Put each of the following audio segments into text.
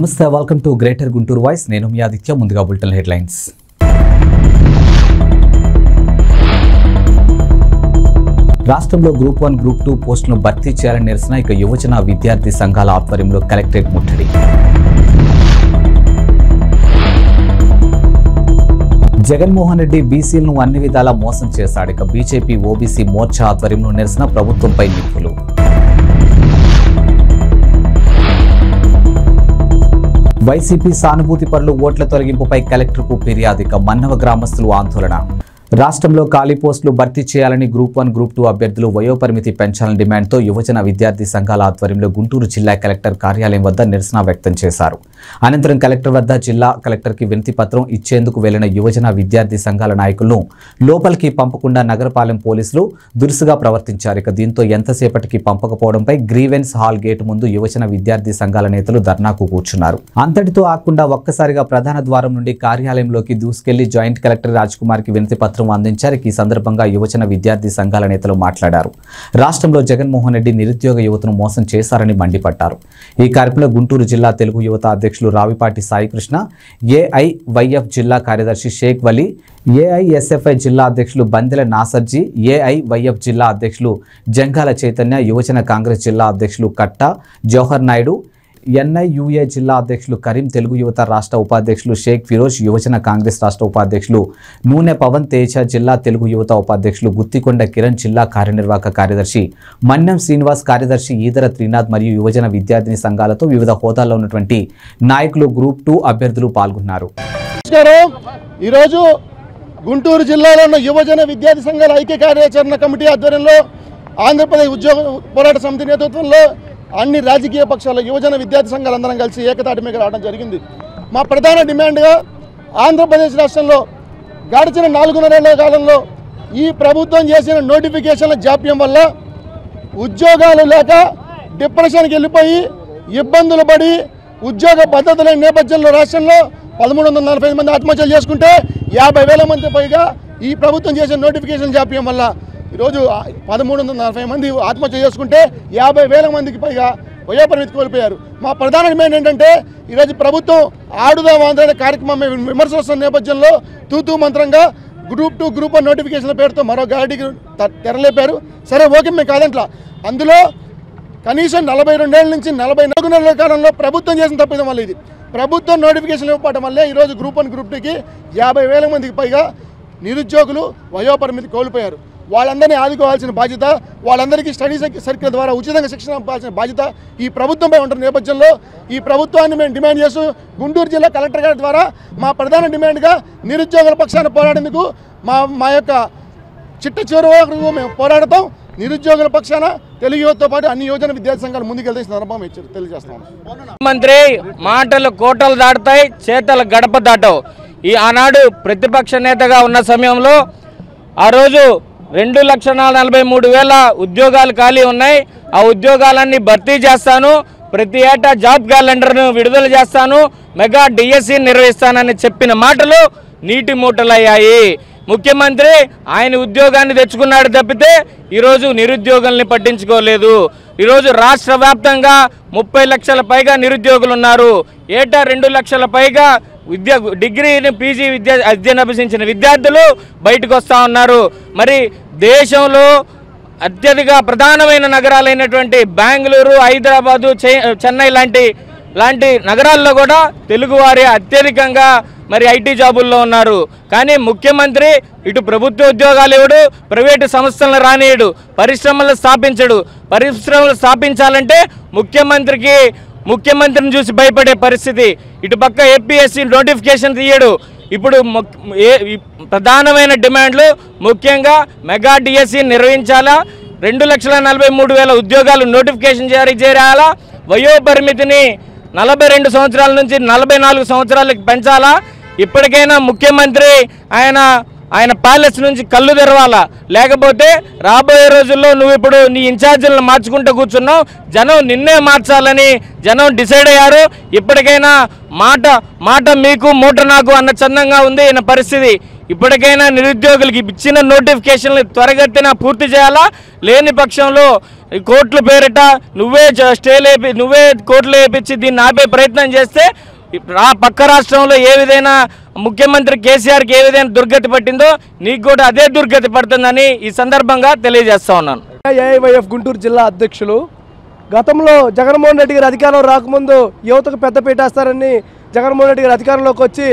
నమస్తే, welcome to greater Guntur voice. నేను మీ ఆదిత్య. ముందుగా బులెటిన్ హెడ్లైన్స్. రాష్ట్రంలో గ్రూప్ 1, గ్రూప్ 2 పోస్టులను భర్తీ చేయాలని నిరసన యువజన విద్యార్థి సంఘాల ఆధ్వర్యంలో కలెక్టరేట్ ముట్టడి. జగన్మోహన్ రెడ్డి బీసీలను అన్ని విధాలా మోసం చేశాడు. బీజేపీ ఓబీసీ మోర్చా ఆధ్వర్యంలో నిరసన, ప్రభుత్వంపై నిప్పులు. వైసీపీ సానుభూతి పరులు ఓట్ల తొలగింపుపై కలెక్టర్కు ఫిర్యాదు. మన్నవ గ్రామస్తులు ఆందోళన. రాష్ట్రంలో ఖాళీ పోస్టులు భర్తీ చేయాలని గ్రూప్ 1, గ్రూప్ 2 అభ్యర్థులు వయోపరిమితి పెంచాలని డిమాండ్తో యువజన విద్యార్థి సంఘాల ఆధ్వర్యంలో గుంటూరు జిల్లా కలెక్టర్ కార్యాలయం వద్ద నిరసన వ్యక్తం చేశారు. అనంతరం కలెక్టర్ వద్ద జిల్లా కలెక్టర్కి వినతి పత్రం ఇచ్చేందుకు వెళ్లిన యువజన విద్యార్థి సంఘాల నాయకులను లోపలికి పంపకుండా నగరపాలెం పోలీసులు దురుసుగా ప్రవర్తించారు. దీంతో ఎంతసేపటికి పంపకపోవడంపై గ్రీవెన్స్ హాల్ గేటు ముందు యువజన విద్యార్థి సంఘాల నేతలు ధర్నాకు కూర్చున్నారు. అంతటితో ఆకుండా ఒక్కసారిగా ప్రధాన ద్వారం నుండి కార్యాలయంలోకి దూసుకెళ్లి జాయింట్ కలెక్టర్ రాజ్కుమార్కి వినతి పత్రం అందించారు. ఈ సందర్భంగా యువజన విద్యార్థి సంఘాల నేతలు మాట్లాడారు. రాష్ట్రంలో జగన్మోహన్ రెడ్డి నిరుద్యోగ యువతను మోసం చేశారని మండిపడ్డారు. ఈ కార్యక్రమంలో గుంటూరు జిల్లా తెలుగు యువత అధ్యక్షులు రావిపాటి సాయికృష్ణ, ఏఐవైఎఫ్ జిల్లా కార్యదర్శి షేక్ వలీ, ఏఐఎస్ఎఫ్ఐ జిల్లా అధ్యక్షులు బందెల నాసర్జీ, ఏఐవైఎఫ్ జిల్లా అధ్యక్షులు జంగాల చైతన్య, యువజన కాంగ్రెస్ జిల్లా అధ్యక్షులు కట్ట జోహర్ నాయుడు, ఎన్ఐయుఏ జిల్లా అధ్యక్షులు కరీం, తెలుగు యువత రాష్ట్ర ఉపాధ్యక్షులు షేక్ ఫిరోజ్, యువజన కాంగ్రెస్ రాష్ట్ర ఉపాధ్యక్షులు నూనె పవన్ తేజ, జిల్లా తెలుగు యువత ఉపాధ్యక్షులు గుత్తికొండ కిరణ్, జిల్లా కార్యనిర్వాహక కార్యదర్శి మన్యం శ్రీనివాస్, కార్యదర్శి ఈదర త్రినాథ్ మరియు యువజన విద్యార్థిని సంఘాలతో వివిధ హోదాల్లో ఉన్నటువంటి నాయకులు, గ్రూప్ 2 అభ్యర్థులు పాల్గొన్నారు. ఈరోజు గుంటూరు జిల్లాలో ఉన్న యువజన విద్యార్థి సంఘాల ఐక్య కార్యాచరణ కమిటీ ఆధ్వర్యంలో ఆంధ్రప్రదేశ్ ఉద్యోగ పోరాట సమితి నేతృత్వంలో అన్ని రాజకీయ పక్షాల యువజన విద్యార్థి సంఘాలందరం కలిసి ఏకతాటి మీద రావడం జరిగింది. మా ప్రధాన డిమాండ్గా ఆంధ్రప్రదేశ్ రాష్ట్రంలో గడిచిన 4.5 కాలంలో ఈ ప్రభుత్వం చేసిన నోటిఫికేషన్ల జాప్యం వల్ల ఉద్యోగాలు లేక డిప్రెషన్కి వెళ్ళిపోయి ఇబ్బందులు పడి ఉద్యోగ భద్రత లేని నేపథ్యంలో రాష్ట్రంలో 1345 మంది ఆత్మహత్యలు చేసుకుంటే 50,000 మంది పైగా ఈ ప్రభుత్వం చేసిన నోటిఫికేషన్ జాప్యం వల్ల ఈరోజు 1340 మంది ఆత్మహత్య చేసుకుంటే 50,000 మందికి పైగా వయోపరిమితి కోల్పోయారు. మా ప్రధాన డిమాండ్ ఏంటంటే ఈరోజు ప్రభుత్వం ఆడుదాం ఆంధ్ర కార్యక్రమం విమర్శలు వస్తున్న నేపథ్యంలో తూతూ మంత్రంగా గ్రూప్ 2, గ్రూప్ 1 నోటిఫికేషన్ల పేరుతో మరో గాడికి తెరలేపారు. సరే, ఓకే, మేము కాదంట్లా. అందులో కనీసం 42 ఏళ్ళ నుంచి 44 కాలంలో ప్రభుత్వం చేసిన తప్పిదం వల్ల ఇది ప్రభుత్వం నోటిఫికేషన్ ఇవ్వడం వల్లే ఈరోజు గ్రూప్ 1, గ్రూప్ 2కి 50,000 మందికి పైగా నిరుద్యోగులు వయోపరిమితి కోల్పోయారు. వాళ్ళందరినీ ఆదుకోవాల్సిన బాధ్యత, వాళ్ళందరికీ స్టడీ సర్కిల్ ద్వారా ఉచితంగా శిక్షణ ఇవ్వాల్సిన బాధ్యత ఈ ప్రభుత్వంపై ఉంటున్న నేపథ్యంలో ఈ ప్రభుత్వాన్ని మేము డిమాండ్ చేస్తూ గుంటూరు జిల్లా కలెక్టర్ గారి ద్వారా మా ప్రధాన డిమాండ్గా నిరుద్యోగుల పక్షాన పోరాడేందుకు మా యొక్క చిట్ట చివరి వరకు మేము పోరాడతాం. నిరుద్యోగుల పక్షాన తెలుగు యువతతో పాటు అన్ని యువజన విద్యార్థి సంఘాలు ముందుకెళ్తే సందర్భం తెలియజేస్తున్నాం. మంత్రి మాటలు కోటలు దాటుతాయి, చేతలు గడప దాటవు. ఆనాడు ప్రతిపక్ష నేతగా ఉన్న సమయంలో ఆ రోజు 2,43,000 ఉద్యోగాలు ఖాళీ ఉన్నాయి. ఆ ఉద్యోగాలన్నీ భర్తీ చేస్తాను, ప్రతి ఏటా జాబ్ క్యాలెండర్ను విడుదల చేస్తాను, మెగా డిఎస్సి నిర్వహిస్తానని చెప్పిన మాటలు నీటి మూటలయ్యాయి. ముఖ్యమంత్రి ఆయన ఉద్యోగాన్ని తెచ్చుకున్నాడు తప్పితే ఈరోజు నిరుద్యోగుల్ని పట్టించుకోలేదు. ఈరోజు రాష్ట్ర వ్యాప్తంగా 30 లక్షల పైగా నిరుద్యోగులు ఉన్నారు. ఏటా 2 లక్షల పైగా డిగ్రీని పీజీ అధ్యయనం అభ్యసించిన విద్యార్థులు బయటకు వస్తూ ఉన్నారు. మరి దేశంలో అత్యధిక ప్రధానమైన నగరాలైనటువంటి బెంగళూరు, హైదరాబాదు, చెన్నై లాంటి నగరాల్లో కూడా తెలుగువారి అత్యధికంగా మరి ఐటీ జాబుల్లో ఉన్నారు. కానీ ముఖ్యమంత్రి ఇటు ప్రభుత్వ ఉద్యోగాలు ఇవ్వడు, ప్రైవేటు సంస్థలను రానియడు, పరిశ్రమలు స్థాపించడు. పరిశ్రమలు స్థాపించాలంటే ముఖ్యమంత్రిని చూసి భయపడే పరిస్థితి. ఇటు పక్క ఏపీఎస్సీ నోటిఫికేషన్ తీయడు. ఇప్పుడు ప్రధానమైన డిమాండ్లు ముఖ్యంగా మెగా డిఎస్సి నిర్వహించాలా, 2,43,000 ఉద్యోగాలు నోటిఫికేషన్ జారీ చేయాలా, వయోపరిమితిని 42 సంవత్సరాల నుంచి 44 సంవత్సరాలకు పెంచాలా. ఇప్పటికైనా ముఖ్యమంత్రి ఆయన ప్యాలెస్ నుంచి కళ్ళు తెరవాలా, లేకపోతే రాబోయే రోజుల్లో నువ్వు ఇప్పుడు నీ ఇన్ఛార్జీలను మార్చుకుంటూ కూర్చున్నావు. జనం నిన్నే మార్చాలని జనం డిసైడ్ అయ్యారు. ఇప్పటికైనా మాట మీకు మూట నాకు అన్న చందంగా ఉంది ఈయన పరిస్థితి. ఇప్పటికైనా నిరుద్యోగులకు ఇచ్చిన నోటిఫికేషన్లు త్వరగతిన పూర్తి చేయాలా, లేని పక్షంలో ఈ కోర్టుల పేరిట నువ్వే కోర్టులు వేయించి దీన్ని ఆపే ప్రయత్నం చేస్తే పక్క రాష్ట్రంలో ఏ విధంగా ముఖ్యమంత్రి కేసీఆర్కి ఏ విధంగా దుర్గతి పట్టిందో నీకు కూడా అదే దుర్గతి పడుతుందని ఈ సందర్భంగా తెలియజేస్తా ఉన్నాను. ఏఐవైఎఫ్ గుంటూరు జిల్లా అధ్యక్షులు గతంలో జగన్మోహన్ రెడ్డి గారు అధికారం రాకముందు యువతకు పెద్దపీట వేస్తారని జగన్మోహన్ రెడ్డి గారు అధికారంలోకి వచ్చి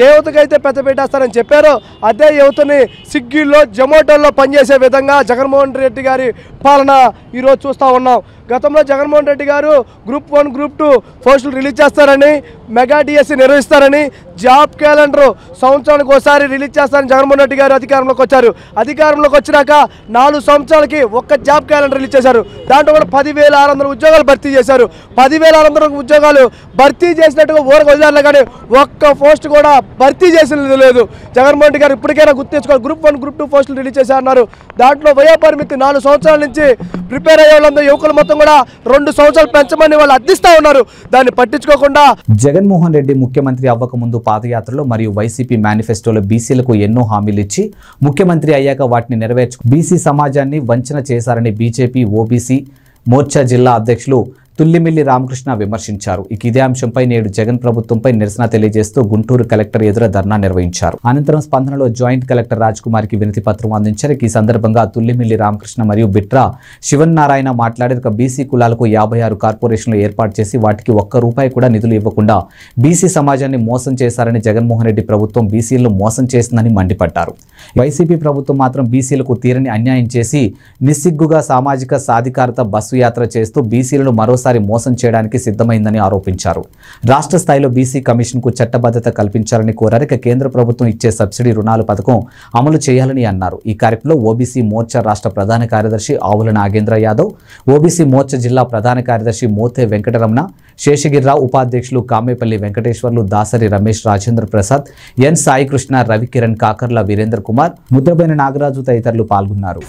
ఏ యువతకైతే పెద్దపీట వేస్తారని చెప్పారో అదే యువతని స్విగ్గీలో జొమాటోల్లో పనిచేసే విధంగా జగన్మోహన్ రెడ్డి గారి పాలన ఈరోజు చూస్తూ ఉన్నాం. గతంలో జగన్మోహన్ రెడ్డి గారు గ్రూప్ 1 గ్రూప్ 2 పోస్టులు రిలీజ్ చేస్తారని మెగా డిఎస్సి నిర్వహిస్తారని జాబ్ క్యాలెండర్ సంవత్సరానికి ఒకసారి రిలీజ్ చేస్తారని జగన్మోహన్ రెడ్డి గారు అధికారంలోకి వచ్చారు. అధికారంలోకి వచ్చినాక 4 సంవత్సరాలకి ఒక్క జాబ్ క్యాలెండర్ రిలీజ్ చేశారు. దాంట్లో కూడా 10,600 ఉద్యోగాలు భర్తీ చేశారు. 10,600 ఉద్యోగాలు భర్తీ చేసినట్టుగా ఊరకు వదిలేరు కానీ ఒక్క పోస్ట్ కూడా భర్తీ చేసినది లేదు. జగన్మోహన్ రెడ్డి గారు ఇప్పటికైనా గుర్తించుకోవాలి. గ్రూప్ 1 గ్రూప్ 2 పోస్టులు రిలీజ్ చేశారన్నారు. దాంట్లో వయోపరిమితి 4 సంవత్సరాల నుంచి ప్రిపేర్ అయ్యే వాళ్ళందరూ యువకులు మొత్తం కూడా 2 సంవత్సరాలు పెంచమని వాళ్ళు అర్థిస్తా ఉన్నారు. దాన్ని పట్టించుకోకుండా జగన్మోహన్ రెడ్డి ముఖ్యమంత్రి అవ్వక ముందు పాదయాత్రలో మరియు వైసీపీ మేనిఫెస్టోలో బీసీలకు ఎన్నో హామీలు ఇచ్చి ముఖ్యమంత్రి అయ్యాక వాటిని నెరవేర్చు బీసీ సమాజాన్ని వంచన చేశారని బీజేపీ ఓబీసీ మోర్చా జిల్లా అధ్యక్షులు తుల్లిమిల్లి రామకృష్ణ విమర్శించారు. ఇదే అంశంపై నేడు జగన్ ప్రభుత్వంపై నిరసన తెలియజేస్తూ గుంటూరు కలెక్టర్ ఎదుర ధర్నా నిర్వహించారు. అనంతరం స్పందనలో జాయింట్ కలెక్టర్ రాజ్ కుమార్ కి వినతి పత్రం అందించారు. ఈ సందర్భంగా తుల్లిమిల్లి రామకృష్ణ మరియు బిట్రా శివన్నారాయణ మాట్లాడి బీసీ కులాలకు 56 కార్పొరేషన్లు ఏర్పాటు చేసి వాటికి ₹1 కూడా నిధులు ఇవ్వకుండా బీసీ సమాజాన్ని మోసం చేశారని జగన్మోహన్ రెడ్డి ప్రభుత్వం బీసీలను మోసం చేసిందని మండిపడ్డారు. వైసీపీ ప్రభుత్వం మాత్రం బీసీలకు తీరని అన్యాయం చేసి నిస్సిగ్గుగా సామాజిక సాధికారత బస్సు యాత్ర చేస్తూ బీసీలను మరోసారి మోసం చేయడానికి సిద్ధమైందని ఆరోపించారు. రాష్ట్ర స్థాయిలో బీసీ కమిషన్ కు చట్టబద్ధత కల్పించాలని కోరారు. కేంద్ర ప్రభుత్వం ఇచ్చే సబ్సిడీ రుణాల పథకం అమలు చేయాలని అన్నారు. ఈ కార్యక్రమంలో ఓబీసీ మోర్చా రాష్ట్ర ప్రధాన కార్యదర్శి ఆవుల నాగేంద్ర యాదవ్, ఓబీసీ మోర్చా జిల్లా ప్రధాన కార్యదర్శి మోతే వెంకటరమణ, శేషగిరిరావు, ఉపాధ్యక్షులు కామేపల్లి వెంకటేశ్వర్లు, దాసరి రమేష్, రాజేంద్ర ప్రసాద్, ఎన్ సాయికృష్ణ, రవికిరణ్, కాకర్ల వీరేంద్ర కుమార్, ముద్రబైన నాగరాజు తదితరులు పాల్గొన్నారు.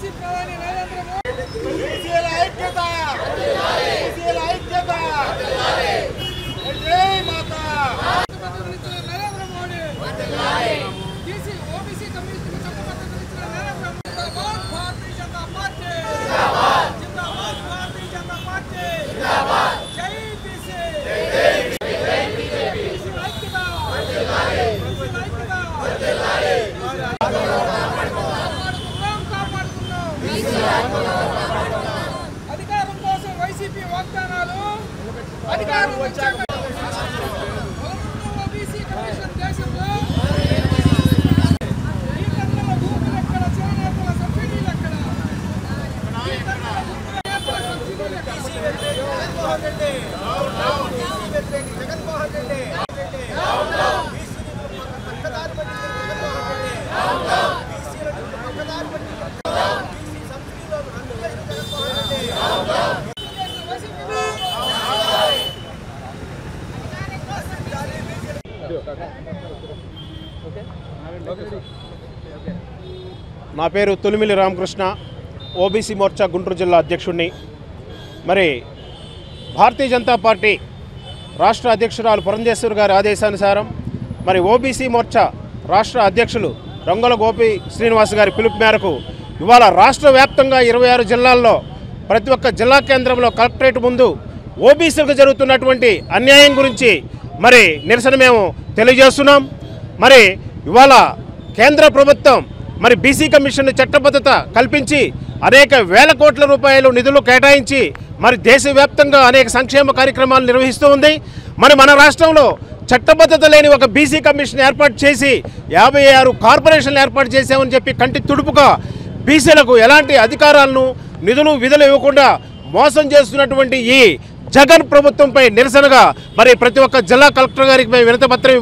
అధికారం కోసం వైసీపీ వాగ్దానాలు అధికారం వచ్చాక ఓబీసీ కమిషన్ దేశంలో ఈ కన్నుల భూములు ఎక్కడ, చేనేతల సబ్సిడీలు ఎక్కడ, నా పేరు తులిమిల్లి రామకృష్ణ, ఓబీసీ మోర్చా గుంటూరు జిల్లా అధ్యక్షుడిని. మరి భారతీయ జనతా పార్టీ రాష్ట్ర అధ్యక్షురాలు పురంధేశ్వరి గారి ఆదేశానుసారం మరి ఓబీసీ మోర్చా రాష్ట్ర అధ్యక్షులు రంగుల గోపి శ్రీనివాస్ గారి పిలుపు మేరకు ఇవాళ రాష్ట్ర వ్యాప్తంగా 26 జిల్లాల్లో ప్రతి ఒక్క జిల్లా కేంద్రంలో కలెక్టరేట్ ముందు ఓబీసీలకు జరుగుతున్నటువంటి అన్యాయం గురించి మరి నిరసన మేము తెలియజేస్తున్నాం. మరి ఇవాళ కేంద్ర ప్రభుత్వం మరి బీసీ కమిషన్ చట్టబద్ధత కల్పించి అనేక వేల కోట్ల రూపాయలు నిధులు కేటాయించి మరి దేశవ్యాప్తంగా అనేక సంక్షేమ కార్యక్రమాలు నిర్వహిస్తూ ఉంది. మరి మన రాష్ట్రంలో చట్టబద్ధత లేని ఒక బీసీ కమిషన్ ఏర్పాటు చేసి 56 కార్పొరేషన్లు ఏర్పాటు చేసామని చెప్పి కంటి తుడుపుగా బీసీలకు ఎలాంటి అధికారాలను నిధులు విధులు ఇవ్వకుండా మోసం చేస్తున్నటువంటి ఈ జగన్ ప్రభుత్వంపై నిరసనగా మరి ప్రతి ఒక్క జిల్లా కలెక్టర్ గారికి మేము వినతిపత్రం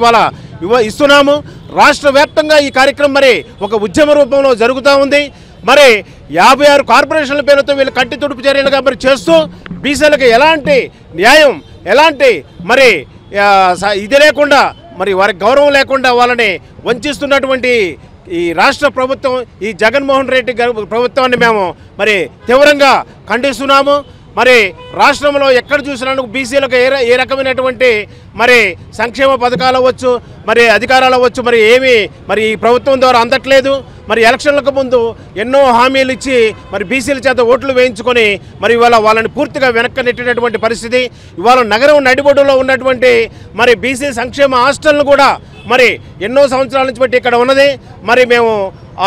ఇస్తున్నాము. రాష్ట్ర వ్యాప్తంగా ఈ కార్యక్రమం మరి ఒక ఉద్యమ రూపంలో జరుగుతూ ఉంది. మరి 56 కార్పొరేషన్ల పేరుతో వీళ్ళు కంటి తుడుపు చర్యలుగా మరి చేస్తూ బీసీలకు ఎలాంటి న్యాయం, ఎలాంటి మరి ఇది లేకుండా మరి వారికి గౌరవం లేకుండా వాళ్ళని వంచిస్తున్నటువంటి ఈ రాష్ట్ర ప్రభుత్వం, ఈ జగన్మోహన్ రెడ్డి ప్రభుత్వాన్ని మేము మరి తీవ్రంగా ఖండిస్తున్నాము. మరి రాష్ట్రంలో ఎక్కడ చూసినా బీసీలకు ఏ రకమైనటువంటి మరి సంక్షేమ పథకాలు అవ్వచ్చు, మరి అధికారాలు అవ్వచ్చు, మరి ఏమీ మరి ఈ ప్రభుత్వం ద్వారా అందట్లేదు. మరి ఎలక్షన్లకు ముందు ఎన్నో హామీలు ఇచ్చి మరి బీసీల చేత ఓట్లు వేయించుకొని మరి ఇవాళ వాళ్ళని పూర్తిగా వెనక్కి నెట్టినటువంటి పరిస్థితి. ఇవాళ నగరం నడిబొడ్డులో ఉన్నటువంటి మరి బీసీ సంక్షేమ హాస్టల్ను కూడా మరి ఎన్నో సంవత్సరాల నుంచి బట్టి ఇక్కడ ఉన్నది. మరి మేము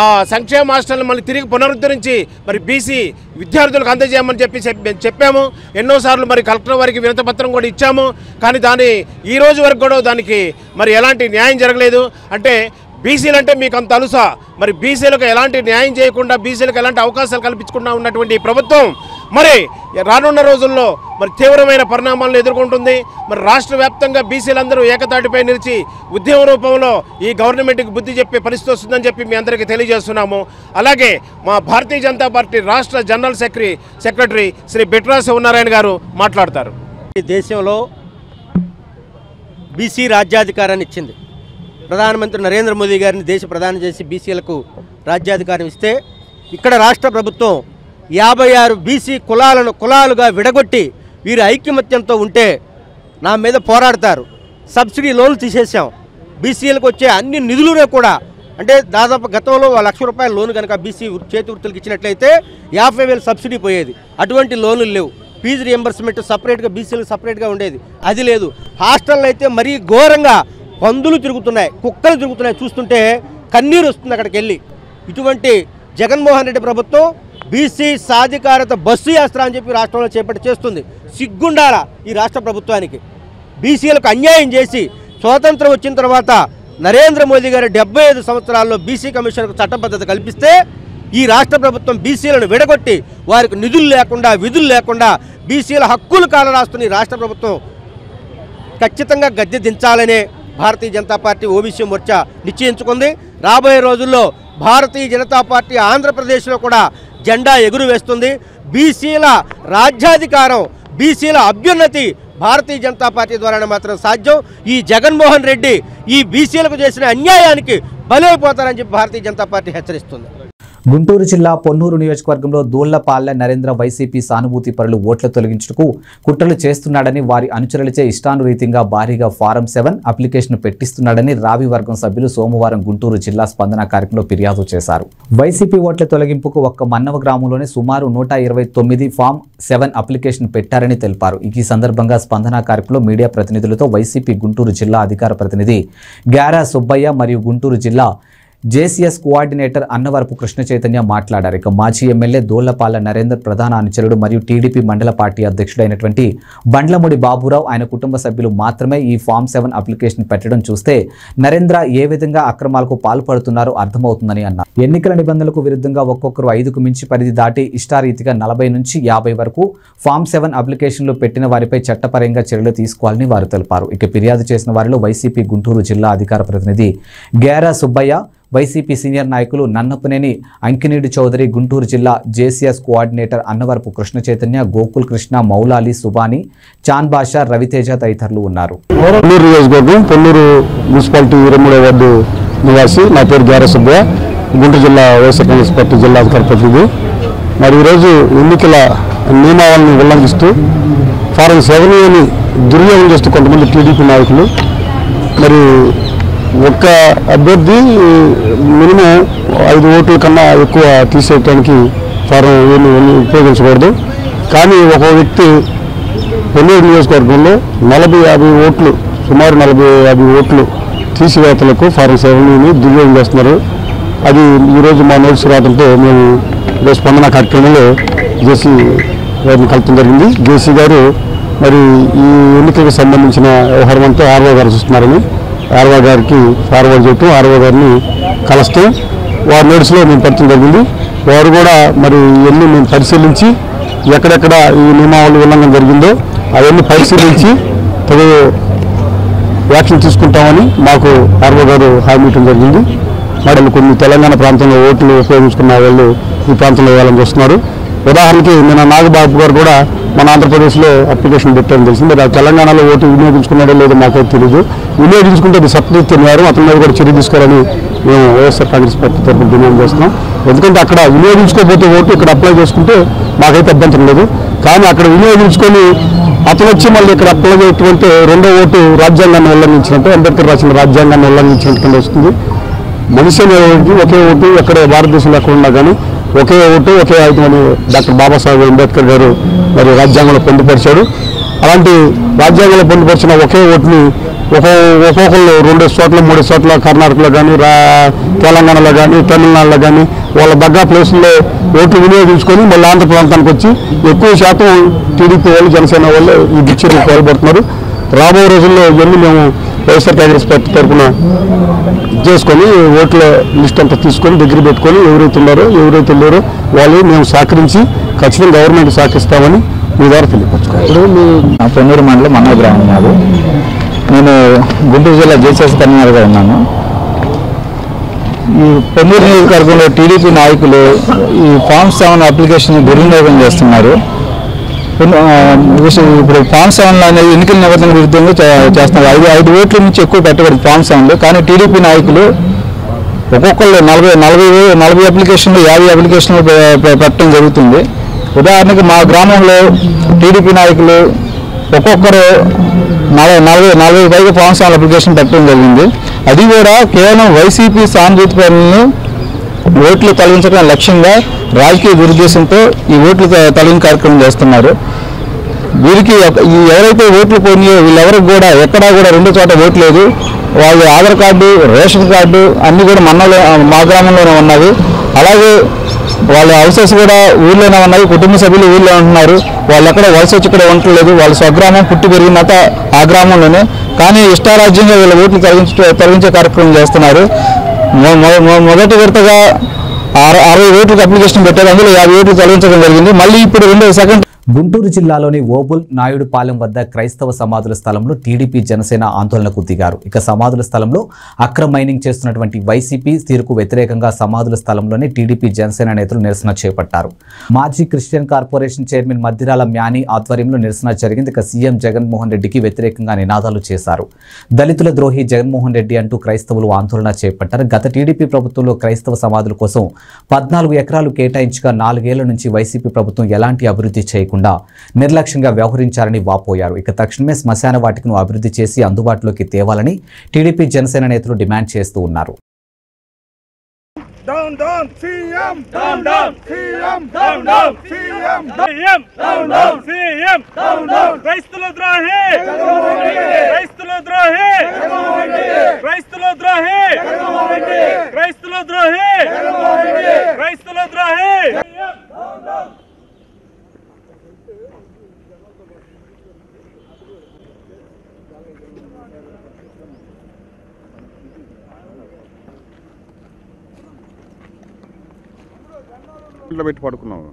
ఆ సంక్షేమ హాస్టల్ని మళ్ళీ తిరిగి పునరుద్ధరించి మరి బీసీ విద్యార్థులకు అందజేయమని చెప్పాము. ఎన్నోసార్లు మరి కలెక్టర్ వారికి వినతిపత్రం కూడా ఇచ్చాము. కానీ ఈ రోజు వరకు కూడా దానికి మరి ఎలాంటి న్యాయం జరగలేదు. అంటే బీసీలు అంటే మీకు అంత అలుసా? మరి బీసీలకు ఎలాంటి న్యాయం చేయకుండా, బీసీలకు ఎలాంటి అవకాశాలు కల్పించకుండా ఉన్నటువంటి ప్రభుత్వం మరి రానున్న రోజుల్లో మరి తీవ్రమైన పరిణామాలను ఎదుర్కొంటుంది. మరి రాష్ట్ర వ్యాప్తంగా బీసీలందరూ ఏకతాటిపై నిలిచి ఉద్యమ రూపంలో ఈ గవర్నమెంట్కి బుద్ధి చెప్పే పరిస్థితి వస్తుందని చెప్పి మీ అందరికీ తెలియజేస్తున్నాము. అలాగే మా భారతీయ జనతా పార్టీ రాష్ట్ర జనరల్ సెక్రటరీ శ్రీ బిట్రా శివనారాయణ గారు మాట్లాడతారు. ఈ దేశంలో బీసీ రాజ్యాధికారాన్ని ఇచ్చింది. ప్రధానమంత్రి నరేంద్ర మోదీ గారిని దేశ ప్రధాని చేసి బీసీలకు రాజ్యాధికారం ఇస్తే ఇక్కడ రాష్ట్ర ప్రభుత్వం 56 బీసీ కులాలుగా విడగొట్టి వీరు ఐకమత్యంతో ఉంటే నా మీద పోరాడతారు. సబ్సిడీ లోన్లు తీసేసాం. బీసీలకు వచ్చే అన్ని నిధులు కూడా అంటే దాదాపు గతంలో 1 లక్ష రూపాయల లోన్ కనుక బీసీ చేతి వృత్తులకు ఇచ్చినట్లయితే 50,000 సబ్సిడీ పోయేది. అటువంటి లోన్లు లేవు. ఫీజు రియంబర్స్మెంట్ సపరేట్గా బీసీలకు సపరేట్గా ఉండేది, అది లేదు. హాస్టల్లో అయితే మరీ ఘోరంగా పందులు తిరుగుతున్నాయి, కుక్కలు తిరుగుతున్నాయి. చూస్తుంటే కన్నీరు వస్తుంది అక్కడికి వెళ్ళి. ఇటువంటి జగన్మోహన్ రెడ్డి ప్రభుత్వం బీసీ సాధికారత బస్సు యాత్ర అని చెప్పి రాష్ట్రంలో చేస్తుంది. సిగ్గుండాల ఈ రాష్ట్ర ప్రభుత్వానికి. బీసీలకు అన్యాయం చేసి స్వాతంత్రం వచ్చిన తర్వాత నరేంద్ర మోదీ గారు 75 సంవత్సరాల్లో బీసీ కమిషన్కు చట్టబద్ధత కల్పిస్తే ఈ రాష్ట్ర ప్రభుత్వం బీసీలను విడగొట్టి వారికి నిధులు లేకుండా, విధులు లేకుండా బీసీల హక్కులు కాలరాస్తున్న ఈ రాష్ట్ర ప్రభుత్వం ఖచ్చితంగా గద్దె దించాలనే భారతీయ జనతా పార్టీ ఓబీసీ మోర్చా నిశ్చయించుకుంది. రాబోయే రోజుల్లో భారతీయ జనతా పార్టీ ఆంధ్రప్రదేశ్లో కూడా జెండా ఎగురవేస్తుంది. బీసీల రాజ్యాధికారం, బీసీల అభ్యున్నతి భారతీయ జనతా పార్టీ ద్వారానే మాత్రం సాధ్యం. ఈ జగన్మోహన్ రెడ్డి ఈ బీసీలకు చేసిన అన్యాయానికి బలైపోతారని చెప్పి భారతీయ జనతా పార్టీ హెచ్చరిస్తుంది. గుంటూరు జిల్లా పొన్నూరు నియోజకవర్గంలో దూళ్లపాళ్ల నరేంద్ర వైసీపీ సానుభూతి పరులు ఓట్ల తొలగించుటకు కుట్రలు చేస్తున్నాడని, వారి అనుచరులచే ఇష్టానురీతిగా భారీగా ఫారం 7 అప్లికేషన్ పెట్టిస్తున్నాడని రావి వర్గం సభ్యులు సోమవారం గుంటూరు జిల్లా స్పందన కార్యక్రమంలో ఫిర్యాదు చేశారు. వైసీపీ ఓట్ల తొలగింపుకు ఒక్క మన్నవ గ్రామంలోనే సుమారు 129 ఫామ్ 7 అప్లికేషన్ పెట్టారని తెలిపారు. ఈ సందర్భంగా స్పందన కార్యక్రమంలో మీడియా ప్రతినిధులతో వైసీపీ గుంటూరు జిల్లా అధికార ప్రతినిధి గ్యారా సుబ్బయ్య మరియు గుంటూరు జిల్లా జేసీఎస్ కోఆర్డినేటర్ అన్నవరపు కృష్ణ చైతన్య మాట్లాడారు. ఇక మాజీ ఎమ్మెల్యే దోళ్లపాళ్ల నరేందర్ ప్రధాన అనుచరుడు మరియు టీడీపీ మండల పార్టీ అధ్యక్షుడైనటువంటి బండ్లమూడి బాబురావు, ఆయన కుటుంబ సభ్యులు మాత్రమే ఈ ఫామ్ 7 అప్లికేషన్ పెట్టడం చూస్తే నరేంద్ర ఏ విధంగా అక్రమాలకు పాల్పడుతున్నారో అర్థమవుతుందని అన్నారు. ఎన్నికల నిబంధనలకు విరుద్ధంగా ఒక్కొక్కరు 5కు మించి పరిధి దాటి ఇష్టారీతిగా 40 నుంచి 50 వరకు ఫామ్ 7 అప్లికేషన్లు పెట్టిన వారిపై చట్టపరంగా చర్యలు తీసుకోవాలని వారు తెలిపారు. ఇక ఫిర్యాదు చేసిన వారిలో వైసీపీ గుంటూరు జిల్లా అధికార ప్రతినిధి గ్యారా సుబ్బయ్య, వైసీపీ సీనియర్ నాయకులు నన్నపనేని అంకినీడి చౌదరి, గుంటూరు జిల్లా జేసీఎస్ కోఆర్డినేటర్ అన్నవరపు కృష్ణ చైతన్య, గోకుల్ కృష్ణ, మౌలాలి, సుబాని, చాన్ బాషా, రవితేజ తదితరులు ఉన్నారు. పొన్నూరు నియోజకవర్గం, పొన్నూరు మున్సిపాలిటీ 23వ వార్డు నివాసి. నా పేరు గ్యారా సుబ్బయ్య, గుంటూరు జిల్లా వైఎస్ఆర్ కాంగ్రెస్ పార్టీ జిల్లా అధికార ప్రతినిధి. మరి ఈరోజు ఎన్నికల నియమావళిని ఉల్లంఘిస్తూ ఫారం 7ని దుర్యోగం చేస్తూ కొంతమంది టీడీపీ నాయకులు, మరి ఒక్క అభ్యర్థి మినిమం 5 ఓట్ల కన్నా ఎక్కువ తీసేయడానికి ఫారం 7 ఉపయోగించకూడదు. కానీ ఒక వ్యక్తి పొన్నూరు నియోజకవర్గంలో 40-50 ఓట్లు, సుమారు 40-50 ఓట్లు తీసివేతలకు ఫారం 7ని దుర్యోగం చేస్తున్నారు. అది ఈరోజు మా నోటీసు రావడంతో మేము ఈరోజు స్పందన కార్యక్రమంలో జేసీ గారిని కలపడం జరిగింది. జేసీ గారు మరి ఈ ఎన్నికలకు సంబంధించిన వ్యవహారం అంతా ఆర్ఓ గారు చూస్తున్నారని ఆర్ఓ గారికి ఫార్వర్డ్ చేయటం, ఆర్ఓ గారిని కలస్తాం, వారి నోటీసులో మేము పెట్టడం జరిగింది. వారు కూడా మరి ఇవన్నీ మేము పరిశీలించి ఎక్కడెక్కడ ఈ నియమావళి ఉల్లంఘన జరిగిందో అవన్నీ పరిశీలించి తగు యాక్షన్ తీసుకుంటామని మాకు ఆర్ఓ గారు హామీ ఇవ్వడం జరిగింది. మరి కొన్ని తెలంగాణ ప్రాంతంలో ఓట్లు ఉపయోగించుకున్న వాళ్ళు ఈ ప్రాంతంలో వేయాలని చూస్తున్నారు. ఉదాహరణకి నిన్న నాగబాబు గారు కూడా మన ఆంధ్రప్రదేశ్లో అప్లికేషన్ పెట్టారని తెలిసింది. మరి తెలంగాణలో ఓటు వినియోగించుకున్నాడో లేదో మాకైతే తెలియదు. వినియోగించుకుంటే అది సత్యరీత్య నేరం, అతని మీద కూడా చర్య తీసుకోవాలని మేము వైఎస్ఆర్ కాంగ్రెస్ పార్టీ తరఫున డిమాండ్ చేస్తున్నాం. ఎందుకంటే అక్కడ వినియోగించుకోకపోతే ఓటు ఇక్కడ అప్లై చేసుకుంటే మాకైతే అభ్యంతరం లేదు. కానీ అక్కడ వినియోగించుకొని అతను వచ్చి మళ్ళీ ఇక్కడ అప్లై చేయటువంటి రెండో ఓటు రాజ్యాంగాన్ని ఉల్లంఘించినట్టు, అంబేద్కర్ రాసిన రాజ్యాంగాన్ని ఉల్లంఘించినట్టు వస్తుంది. మనిషి అనేవాడికి ఒకే ఓటు ఎక్కడ భారతదేశంలో ఎక్కడ ఉన్నా కానీ ఒకే ఓటు ఒకే ఆయుధం అని డాక్టర్ బాబాసాహెబ్ అంబేద్కర్ గారు మరి రాజ్యాంగంలో పొందుపరిచారు. అలాంటి రాజ్యాంగంలో పొందుపరిచిన ఒకే ఓటుని ఒక్కొక్కళ్ళు 2 చోట్ల 3 చోట్ల కర్ణాటకలో కానీ తెలంగాణలో కానీ తమిళనాడులో కానీ వాళ్ళ దగ్గర ప్లేసుల్లో ఓట్లు వినియోగించుకొని మళ్ళీ ఆంధ్ర ప్రాంతానికి వచ్చి ఎక్కువ శాతం టీడీపీ వాళ్ళు జనసేన వాళ్ళు ఈ దిచ్చర్లు పాల్పడుతున్నారు. రాబోయే రోజుల్లో ఇవన్నీ మేము వైఎస్ఆర్ కాంగ్రెస్ పార్టీ తరఫున చేసుకొని ఓట్ల లిస్ట్ అంతా తీసుకొని దగ్గర పెట్టుకొని ఎవరైతే ఉన్నారో ఎవరైతే లేరో వాళ్ళు మేము సహకరించి ఖచ్చితంగా గవర్నమెంట్ సహకరిస్తామని మీ ద్వారా తెలియపరచుకోవాలి. ఇప్పుడు మీ పొన్నూరు మండలం మన్నవ గ్రామం మాది. నేను గుంటూరు జిల్లా జేసీఎస్ కన్వీనర్గా ఉన్నాను. ఈ పొన్నూరు నియోజకవర్గంలో టీడీపీ నాయకులు ఈ ఫామ్ 7 అప్లికేషన్ దుర్వినియోగం చేస్తున్నారు. ఇప్పుడు ఫామ్ 7 అనేది ఎన్నికల నిబంధనల విరుద్ధంగా చేస్తున్నారు. 5 ఓట్ల నుంచి ఎక్కువ పెట్టబడింది ఫామ్ 7లో. కానీ టీడీపీ నాయకులు ఒక్కొక్కళ్ళు 40 అప్లికేషన్లు 50 అప్లికేషన్లు పెట్టడం జరుగుతుంది. ఉదాహరణకి మా గ్రామంలో టీడీపీ నాయకులు ఒక్కొక్కరు 40 పైగా ఫామ్ 7 అప్లికేషన్ పెట్టడం జరిగింది. అది కూడా కేవలం వైసీపీ సానుభూతి పనులను ఓట్లు తొలగించడం లక్ష్యంగా రాజకీయ దురుద్దేశంతో ఈ ఓట్లు తొలగించే కార్యక్రమం చేస్తున్నారు. వీరికి ఎవరైతే ఓట్లు పోయినాయో వీళ్ళెవరికి కూడా ఎక్కడా కూడా 2 చోట ఓటు లేదు. వాళ్ళు ఆధార్ కార్డు రేషన్ కార్డు అన్నీ కూడా మా గ్రామంలోనే ఉన్నవి. అలాగే వాళ్ళ హౌసెస్ కూడా ఊళ్ళోనే ఉన్నాయి. కుటుంబ సభ్యులు ఊళ్ళో ఉంటున్నారు. వాళ్ళు ఎక్కడ వలస వచ్చి ఇక్కడ ఉండట్లేదు. వాళ్ళ స్వగ్రామం పుట్టి పెరిగినంత ఆ గ్రామంలోనే. కానీ ఇష్టారాజ్యంగా వీళ్ళ ఓట్లు తొలగించే కార్యక్రమం చేస్తున్నారు. మొదటి విడతగా 60 ఓట్లకు అప్లికేషన్ పెట్టారు. అందులో 50 ఓట్లు తొలగించడం జరిగింది. మళ్ళీ ఇప్పుడు సెకండ్ గుంటూరు జిల్లాలోని ఓబుల్ నాయుడుపాలెం వద్ద క్రైస్తవ సమాధుల స్థలంలో టీడీపీ జనసేన ఆందోళనకు దిగారు. ఇక సమాధుల స్థలంలో అక్రమ మైనింగ్ చేస్తున్నటువంటి వైసీపీ తీరుకు వ్యతిరేకంగా సమాధుల స్థలంలోనే టీడీపీ జనసేన నేతలు నిరసన చేపట్టారు. మాజీ Christian corporation chairman Maddirala many ఆధ్వర్యంలో నిరసన జరిగింది. ఇక సీఎం జగన్మోహన్ రెడ్డికి వ్యతిరేకంగా నినాదాలు చేశారు. దళితుల ద్రోహి జగన్మోహన్ రెడ్డి అంటూ క్రైస్తవులు ఆందోళన చేపట్టారు. గత టీడీపీ ప్రభుత్వంలో క్రైస్తవ సమాధుల కోసం 14 ఎకరాలు కేటాయించగా 4 ఏళ్ల నుంచి వైసీపీ ప్రభుత్వం ఎలాంటి అభివృద్ధి చేయకుండా నిర్లక్ష్యంగా వ్యవహరించారని వాపోయారు. ఇక తక్షణమే శ్మశాన వాటికను అభివృద్ధి చేసి అందుబాటులోకి తేవాలని టీడీపీ జనసేన నేతలు డిమాండ్ చేస్తూ ఉన్నారు. పెట్టి పడుకున్నాము.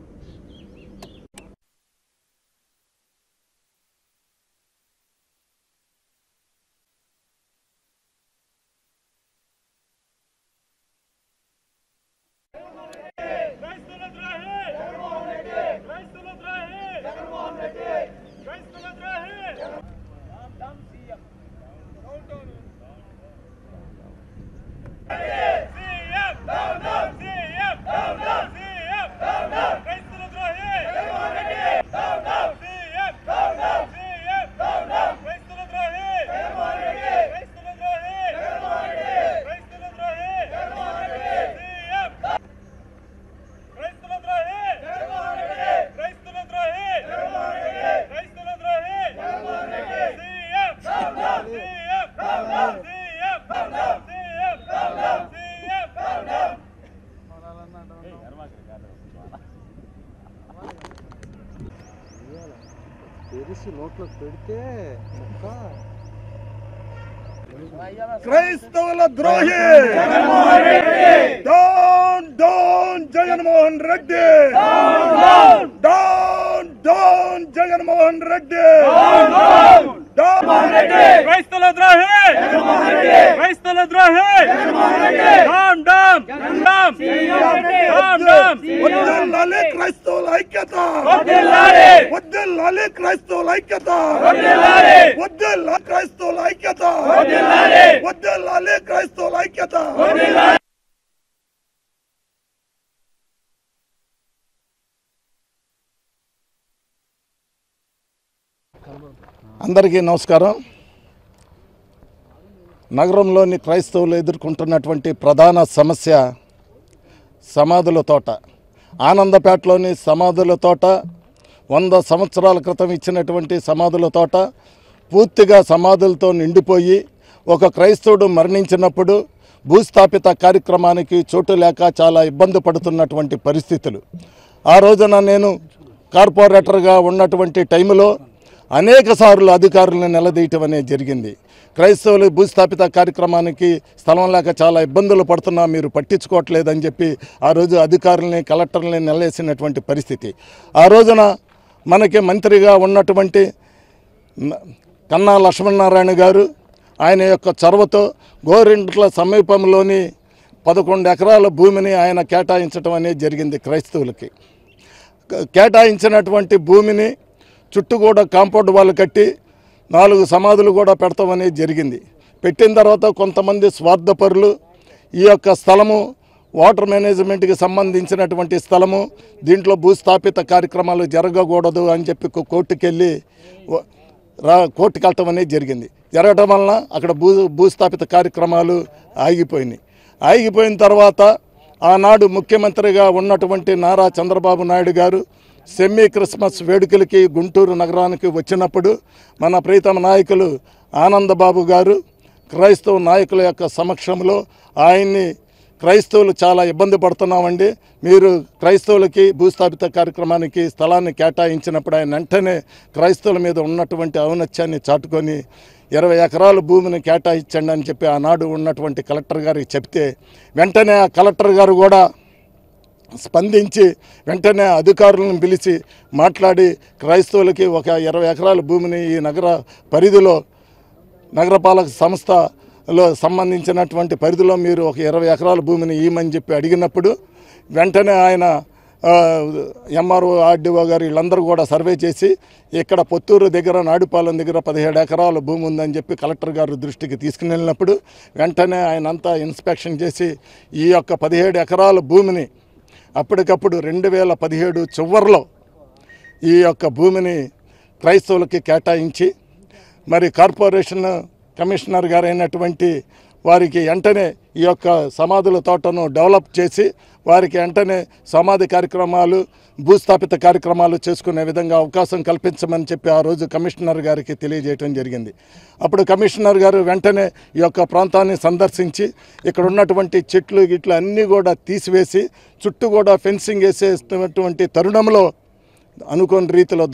నోట్లో పెడితే క్రైస్తవుల ద్రోహి down down Jaganmohan Reddy, down down Jaganmohan Reddy, క్రైస్తవుల ద్రోహి, క్రైస్తవుల ద్రోహి, down down down down down. వద్దెల్లాలి క్రైస్తవుల ఐక్యత, వద్దెల్లాలి క్రైస్తవుల ఐక్యత, వద్దెల్లాలి క్రైస్తవుల ఐక్యత, వద్దెల్లాలి క్రైస్తవుల ఐక్యత. అందరికీ నమస్కారం. నగరంలోని క్రైస్తవులు ఎదుర్కొంటున్నటువంటి ప్రధాన సమస్య సమాధుల తోట. ఆనందపేటలోని సమాధుల తోట 100 సంవత్సరాల క్రితం ఇచ్చినటువంటి సమాధుల తోట పూర్తిగా సమాధులతో నిండిపోయి ఒక క్రైస్తవుడు మరణించినప్పుడు భూస్థాపిత కార్యక్రమానికి చోటు లేక చాలా ఇబ్బంది పడుతున్నటువంటి పరిస్థితులు. ఆ రోజున నేను కార్పొరేటర్గా ఉన్నటువంటి టైంలో అనేక సార్లు అధికారులను నిలదీయటం అనేది జరిగింది. క్రైస్తవులు భూస్థాపిత కార్యక్రమానికి స్థలం లేక చాలా ఇబ్బందులు పడుతున్నా మీరు పట్టించుకోవట్లేదని చెప్పి ఆ రోజు అధికారులని కలెక్టర్లని నిలవేసినటువంటి పరిస్థితి. ఆ రోజున మనకి మంత్రిగా ఉన్నటువంటి కన్నా లక్ష్మీనారాయణ గారు ఆయన యొక్క చొరవతో గోరింట్ల సమీపంలోని 11 ఎకరాల భూమిని ఆయన కేటాయించడం అనేది జరిగింది. క్రైస్తవులకి కేటాయించినటువంటి భూమిని చుట్టూ కూడా కాంపౌండ్ వాళ్ళు కట్టి 4 సమాధులు కూడా పెడతాం అనేది జరిగింది. పెట్టిన తర్వాత కొంతమంది స్వార్థపరులు ఈ యొక్క స్థలము వాటర్ మేనేజ్మెంట్కి సంబంధించినటువంటి స్థలము, దీంట్లో భూస్థాపిత కార్యక్రమాలు జరగకూడదు అని చెప్పి కోర్టుకెళ్ళి కోర్టుకి వెళ్ళటం అనేది జరిగింది. జరగటం వలన అక్కడ భూస్థాపిత కార్యక్రమాలు ఆగిపోయిన తర్వాత ఆనాడు ముఖ్యమంత్రిగా ఉన్నటువంటి నారా చంద్రబాబు నాయుడు గారు సెమీ క్రిస్మస్ వేడుకలకి గుంటూరు నగరానికి వచ్చినప్పుడు మన ప్రీతమ నాయకులు ఆనందబాబు గారు క్రైస్తవ నాయకుల యొక్క సమక్షంలో ఆయన్ని క్రైస్తవులు చాలా ఇబ్బంది పడుతున్నామండి, మీరు క్రైస్తవులకి భూస్థాపిత కార్యక్రమానికి స్థలాన్ని కేటాయించినప్పుడు ఆయన వెంటనే క్రైస్తవుల మీద ఉన్నటువంటి ఔన్నత్యాన్ని చాటుకొని 20 ఎకరాల భూమిని కేటాయించండి అని చెప్పి ఆనాడు ఉన్నటువంటి కలెక్టర్ గారికి చెప్తే వెంటనే ఆ కలెక్టర్ గారు కూడా స్పందించి వెంటనే అధికారులను పిలిచి మాట్లాడి క్రైస్తవులకి ఒక 20 ఎకరాల భూమిని ఈ నగర పరిధిలో నగరపాలక సంస్థలో సంబంధించినటువంటి పరిధిలో మీరు ఒక 20 ఎకరాల భూమిని ఇవ్వమని చెప్పి అడిగినప్పుడు వెంటనే ఆయన ఎంఆర్ఓ ఆర్డీఓ గారు వీళ్ళందరూ కూడా సర్వే చేసి ఇక్కడ పొత్తూరు దగ్గర నాడుపాలెం దగ్గర 17 ఎకరాల భూమి ఉందని చెప్పి కలెక్టర్ గారు దృష్టికి తీసుకుని వెళ్ళినప్పుడు వెంటనే ఆయన అంతా ఇన్స్పెక్షన్ చేసి ఈ యొక్క 17 ఎకరాల భూమిని అప్పటికప్పుడు 2017 చివరిలో ఈ యొక్క భూమిని క్రైస్తవులకి కేటాయించి మరి కార్పొరేషన్ కమిషనర్ గారు అయినటువంటి వారికి వెంటనే ఈ యొక్క సమాధుల తోటను డెవలప్ చేసి వారికి వెంటనే సమాధి కార్యక్రమాలు భూస్థాపిత కార్యక్రమాలు చేసుకునే విధంగా అవకాశం కల్పించమని చెప్పి ఆ రోజు కమిషనర్ గారికి తెలియజేయడం జరిగింది. అప్పుడు కమిషనర్ గారు వెంటనే ఈ యొక్క ప్రాంతాన్ని సందర్శించి ఇక్కడ ఉన్నటువంటి చెట్లు గిట్లు అన్నీ కూడా తీసివేసి చుట్టూ కూడా ఫెన్సింగ్ వేసేస్తున్నటువంటి తరుణంలో అనుకోని రీతిలో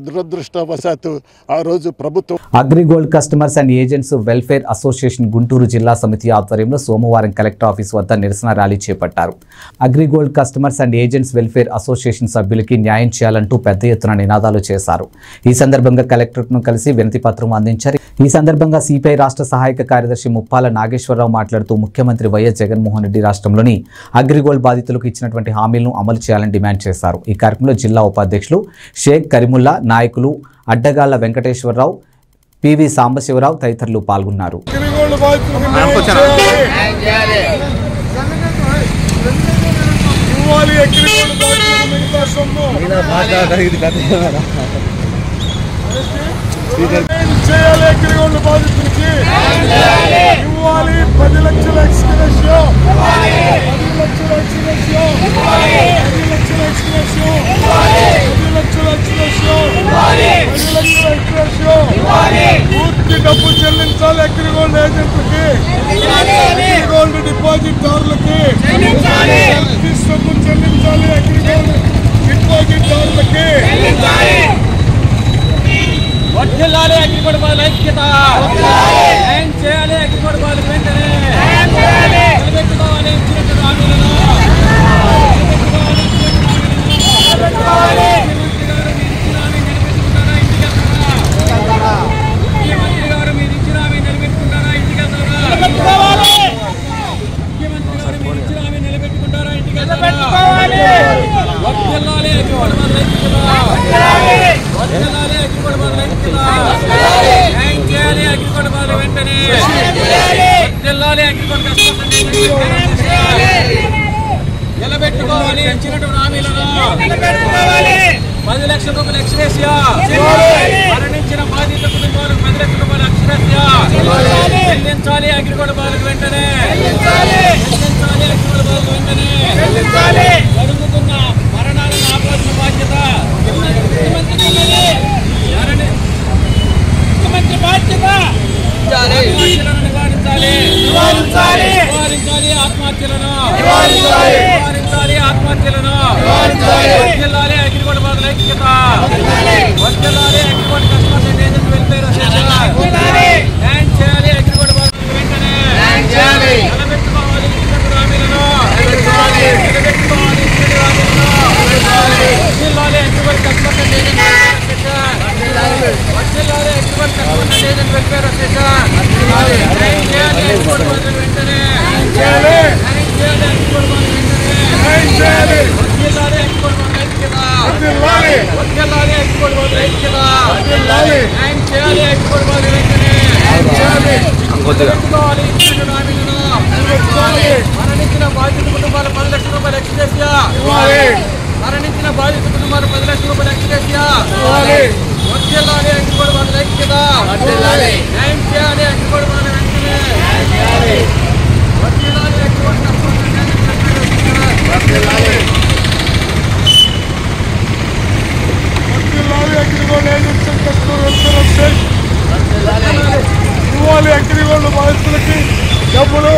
దురదృష్టవశాత్తు ఆ రోజు ప్రభుత్వం AgriGold customers and agents welfare association Guntur జిల్లా సమితి ఆధ్వర్యంలో సోమవారం కలెక్టర్ ఆఫీస్ వద్ద నిరసన ర్యాలీ చేపట్టారు. AgriGold customers and agents welfare association సభ్యులకి న్యాయం చేయాలంటూ పెద్ద ఎత్తున నినాదాలు చేశారు. ఈ సందర్భంగా కలెక్టర్ను కలిసి వినతి పత్రం అందించారు. ఈ సందర్భంగా సిపిఐ రాష్ట్ర సహాయక కార్యదర్శి ముప్పాల నాగేశ్వరరావు మాట్లాడుతూ ముఖ్యమంత్రి వైఎస్ జగన్మోహన్ రెడ్డి రాష్ట్రంలోని అగ్రిగోల్డ్ బాధితులకు ఇచ్చినటువంటి హామీలను అమలు చేయాలని డిమాండ్ చేశారు. ఈ కార్యక్రమంలో జిల్లా ఉపాధ్యక్షులు షేక్ కరీముల్లా, నాయకులు అడ్డగాళ్ల వెంకటేశ్వరరావు, పివి సాంబశివరావు తదితరులు పాల్గొన్నారు. చేయాలి అగ్రిగోల్డ్ బాధితులకి ఇవ్వాలి 10 లక్షల ఎక్స్గ్రేషియో 10 లక్షల ఎక్స్గ్రేషియో 10 లక్షల ఎక్స్గ్రేషియో 10 లక్షల ఎక్స్గ్రేషియో 10 లక్షల ఎక్స్గ్రేషియో పూర్తి డబ్బు చెల్లించాలి అగ్రిగోల్డ్ ఏజెంట్లకి అగ్రిగోల్డ్ డిపాజిట్దారులకి డబ్బు చెల్లించాలి అగ్రిగోల్డ్ డిపాజిట్దారులకి వర్ధిల్లాలి అగ్రిగోల్డ్ బాధితుల ఐక్యత, న్యాయం చేయాలి అగ్రిగోల్డ్ బాధితులకు వెంటనే నిలబెట్టుకోవాలి ఇచ్చినటువంటి హామీలను ముఖ్యమంత్రి గారు మీరు ఇచ్చిన హామీ నిలబెట్టుకుంటారా ఇంటికి వెళ్తారా? ముఖ్యమంత్రి గారు మీరు ఇచ్చిన హామీ నిలబెట్టుకుంటారా ఇంటికి వెళ్తారా? వర్ధిల్లాలి అగ్రిగోల్డ్ బాధితుల ఐక్యత, వర్ధిల్లాలి అగ్రిగోల్డ్ బాధితుల ఐక్యత, న్యాయం చేయాలి అగ్రిగోల్డ్ బాధితులు వెంటనే వర్ధిల్లాలి అగ్రిగోల్డ్ నిలబెట్టుకోవాలి ఇచ్చినటువంటి హామీలను 10 లక్షల రూపాయల ఎక్స్గ్రేషియా, మరణించిన బాధిత కుటుంబాలకు 10 లక్షల రూపాయల ఎక్స్గ్రేషియా చెల్లించాలి అగ్రిగోల్డ్ బాధితులకు వెంటనే చెల్లించాలి అగ్రిగోల్డ్ బాధితులకు వెంటనే చెల్లించాలి జరుగుతున్న మరణాలను ఆపాల్సిన బాధ్యత ముఖ్యమంత్రి బాధ్యత నివారించాలి ఆత్మహత్యలను నివారించాలి ఆత్మహత్యలను వర్ధిల్లాలి అగ్రిగోల్డ్ బాధితుల ఐక్యత వర్ధిల్లాలి Agrigold customers and agent welfare association న్యాయం చేయాలి అగ్రిగోల్డ్ బాధితులకు వెంటనే నిలబెట్టుకోవాలి ఇటువంటి హామీలను నిలబెట్టుకోవాలి ఇటువంటి హామీలను వర్ధిల్లాలి Agrigold customers and agent welfare association వర్ధిల్లాలి Agrigold customers and agent welfare association న్యాయం చేయాలి అగ్రిగోల్డ్ బాధితులకు వెంటనే న్యాయం చేయాలి అగ్రిగోల్డ్ బాధితులకు వెంటనే న్యాయం చేయాలి వర్ధిల్లాలి అగ్రిగోల్డ్ బాధితుల ఐక్యత వర్ధిల్లాలి అగ్రిగోల్డ్ బాధితుల ఐక్యత న్యాయం చేయాలి అగ్రిగోల్డ్ బాధితుల వెంటనే న్యాయం చేయాలి నిలబెట్టుకోవాలి ఇటువంటి హామీలను నిలబెట్టుకోవాలి మరణించిన బాధిత కుటుంబాల 10 లక్షల రూపాయల ఎక్స్గ్రేషియా మరణించిన బాధిత కుటుంబాల 10 లక్షల రూపాయల ఎక్స్గ్రేషియా వర్ధిల్లాలి అగ్రిగోల్డ్ బాధితుల ఐక్యత న్యాయం చేయాలి అగ్రిగోల్డ్ బాధితుల వెంటనే వర్ధిల్లాలి Agrigold customers and agent welfare association వర్ధిల్లాలి Agrigold agents and customer welfare association ఇవ్వాలి అగ్రిగోల్డ్ బాధితులకి డబ్బులు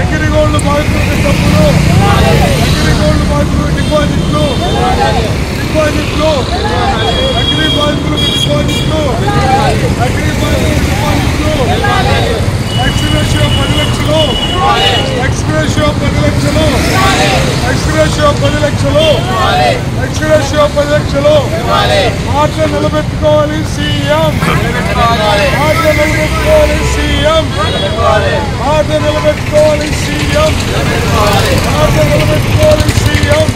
అగ్రిగోల్డ్ బాధితులకి డబ్బులు అగ్రిగోల్డ్ బాధితులకు డిపాజిట్లు అగ్రి బాధితులకు డిపాజిట్లు అగ్రి బాధితులకు డిపాజిట్లు ఎక్స్గ్రేషియో 10 లక్షలు ఎక్స్గ్రేషియో 10 లక్షలు ఎక్స్గ్రేషియో 10 లక్షలు ఎక్స్గ్రేషియో 10 లక్షలు మాట నిలబెట్టుకోవాలి సీఎం మాట నిలబెట్టుకోవాలి సీఎం మాట నిలబెట్టుకోవాలి సీఎం మాట నిలబెట్టుకోవాలి సీఎం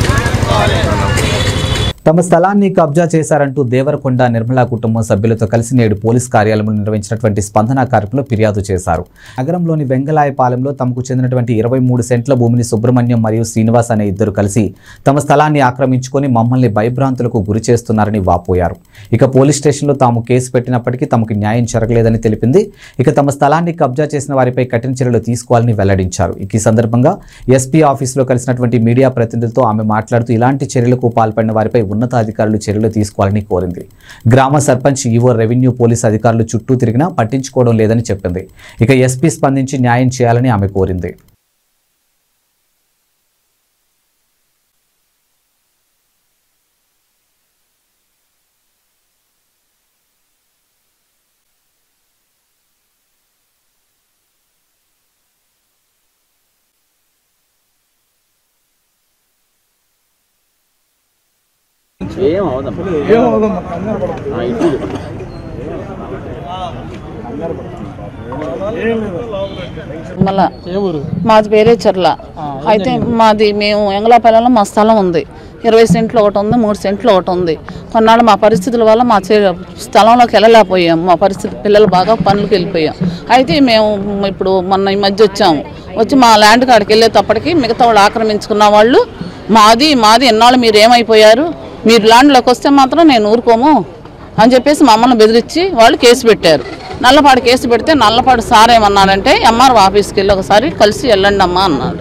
తమ స్థలాన్ని కబ్జా చేశారంటూ దేవరకొండ నిర్మలా కుటుంబం సభ్యులతో కలిసి నేడు పోలీస్ కార్యాలయంలో నిర్వహించినటువంటి స్పందన కార్యక్రమంలో ఫిర్యాదు చేశారు. నగరంలోని వెంగళాయపాలెంలో తమకు చెందినటువంటి 23 సెంట్ల భూమిని సుబ్రహ్మణ్యం మరియు శ్రీనివాస్ అనే ఇద్దరు కలిసి తమ స్థలాన్ని ఆక్రమించుకొని మమ్మల్ని భయభ్రాంతులకు గురి చేస్తున్నారని వాపోయారు. ఇక పోలీస్ స్టేషన్లో తాము కేసు పెట్టినప్పటికీ తమకు న్యాయం జరగలేదని తెలిపింది. ఇక తమ స్థలాన్ని కబ్జా చేసిన వారిపై కఠిన చర్యలు తీసుకోవాలని వెల్లడించారు. ఈ సందర్భంగా ఎస్పీ ఆఫీసులో కలిసినటువంటి మీడియా ప్రతినిధులతో ఆమె మాట్లాడుతూ ఇలాంటి చర్యలకు పాల్పడిన వారిపై ఉన్నతాధికారులు చర్యలు తీసుకోవాలని కోరింది. గ్రామ సర్పంచ్, ఈవో, రెవెన్యూ, పోలీస్ అధికారులు చుట్టూ తిరిగినా పట్టించుకోవడం లేదని చెప్పింది. ఇక ఎస్పీ స్పందించి న్యాయం చేయాలని ఆమె కోరింది. మాది వేరే చెర్ల అయితే మాది మేము ఎంగళాపాలెంలో మా స్థలం ఉంది. 20 సెంట్లు ఒకటి ఉంది, 3 సెంట్లు ఒకటి ఉంది. కొన్నాళ్ళు మా పరిస్థితుల వల్ల మా స్థలంలోకి వెళ్ళలేకపోయాం. మా పరిస్థితి పిల్లలు బాగా పనులకు వెళ్ళిపోయాం. అయితే మేము ఇప్పుడు మొన్న ఈ మధ్య వచ్చి మా ల్యాండ్ కాడికి వెళ్ళేటప్పటికి మిగతా వాళ్ళు ఆక్రమించుకున్న వాళ్ళు మాది ఎన్నాళ్ళు మీరు ఏమైపోయారు, మీరు ల్యాండ్లోకి వస్తే మాత్రం నేను ఊరుకోము అని చెప్పేసి మమ్మల్ని బెదిరించి వాళ్ళు కేసు పెట్టారు. నల్లపాడు కేసు పెడితే నల్లపాడు సార్ ఏమన్నాడంటే ఎంఆర్ఓ ఆఫీస్కి వెళ్ళి ఒకసారి కలిసి వెళ్ళండి అమ్మా అన్నాడు.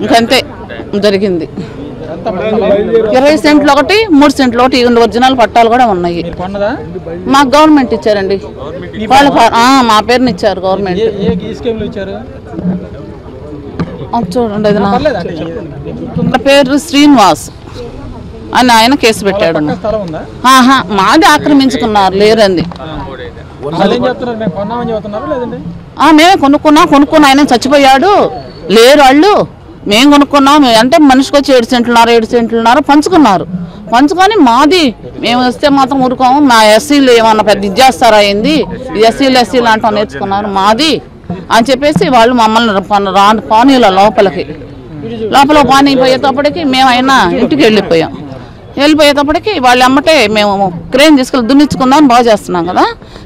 ఇంకంతే జరిగింది. 20 సెంట్లు ఒకటి, 3 సెంట్లు ఒకటి, ఒరిజినల్ పట్టాలు కూడా ఉన్నాయి. మాకు గవర్నమెంట్ ఇచ్చారండి. వాళ్ళు మా పేరుని ఇచ్చారు గవర్నమెంట్. చూడండి, అది నా పేరు శ్రీనివాస్ అని ఆయన కేసు పెట్టాడు. మాది ఆక్రమించుకున్నారు లేరండి. మేమే కొనుక్కున్నా ఆయన చచ్చిపోయాడు లేరు వాళ్ళు. మేము కొనుక్కున్నాం అంటే మనిషికి వచ్చి 7 సెంట్లున్నారు పంచుకొని మాది మేము వస్తే మాత్రం ఊరుకోము. మా ఎస్సీలు ఏమన్నా పెద్ద ఇది చేస్తారా అయింది, ఎస్సీలు అంటూ నేర్చుకున్నారు మాది అని చెప్పేసి వాళ్ళు మమ్మల్ని పానీల లోపల పానీ పోయేటప్పటికి మేమైనా ఇంటికి వెళ్ళిపోయేటప్పటికి వాళ్ళు అమ్మటే మేము క్రేన్ తీసుకెళ్ళి దున్నించుకుందామని బాగా చేస్తున్నాం కదా.